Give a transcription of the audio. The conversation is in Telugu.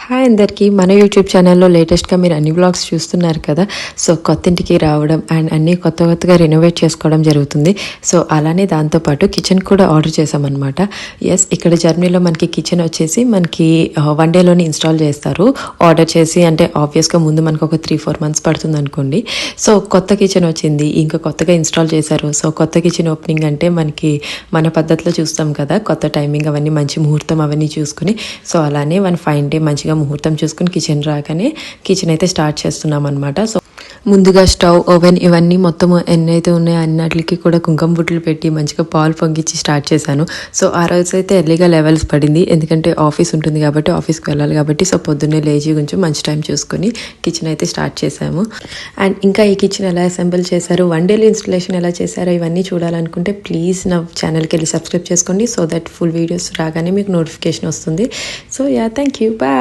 హాయ్ అందరికీ మన యూట్యూబ్ ఛానల్లో లేటెస్ట్గా మీరు అన్ని వ్లాగ్స్ చూస్తున్నారు కదా. సో కొత్త ఇంటికి రావడం అండ్ అన్నీ కొత్తగా రెనోవేట్ చేసుకోవడం జరుగుతుంది. సో అలానే దాంతోపాటు కిచెన్ కూడా ఆర్డర్ చేసామన్నమాట. ఎస్, ఇక్కడ జర్మనీలో మనకి కిచెన్ వచ్చేసి మనకి 1 డేలోనే ఇన్స్టాల్ చేస్తారు. ఆర్డర్ చేసి అంటే ఆబ్వియస్గా ముందు మనకు ఒక 3-4 మంత్స్ పడుతుంది అనుకోండి. సో కొత్త కిచెన్ వచ్చింది, ఇంకా కొత్తగా ఇన్స్టాల్ చేశారు. సో కొత్త కిచెన్ ఓపెనింగ్ అంటే మనకి మన పద్ధతిలో చూస్తాం కదా, కొత్త టైమింగ్ అవన్నీ మంచి ముహూర్తం అవన్నీ చూసుకుని సో అలానే 1 డే మంచిగా ముహూర్తం చూసుకుని కిచెన్ రాగానే కిచెన్ అయితే స్టార్ట్ చేస్తున్నాం అనమాట. సో ముందుగా స్టవ్, ఓవెన్ ఇవన్నీ మొత్తం ఎన్నైతే ఉన్నాయో అన్నిటికి కూడా కుంకుమ బుట్టలు పెట్టి మంచిగా పాలు పొంగిచ్చి స్టార్ట్ చేశాను. సో ఆ రోజు అయితే ఎర్లీగా లెవెల్స్ పడింది, ఎందుకంటే ఆఫీస్ ఉంటుంది కాబట్టి, ఆఫీస్కి వెళ్ళాలి కాబట్టి. సో పొద్దున్నే లేచి కొంచెం మంచి టైం చూసుకొని కిచెన్ అయితే స్టార్ట్ చేశాము. అండ్ ఇంకా ఈ కిచెన్ ఎలా అసెంబుల్ చేశారు, 1 డేలో ఇన్స్టలేషన్ ఎలా చేశారో ఇవన్నీ చూడాలనుకుంటే ప్లీజ్ నా ఛానల్కి వెళ్ళి సబ్స్క్రైబ్ చేసుకోండి. సో దట్ ఫుల్ వీడియోస్ రాగానే మీకు నోటిఫికేషన్ వస్తుంది. So yeah, thank you, bye.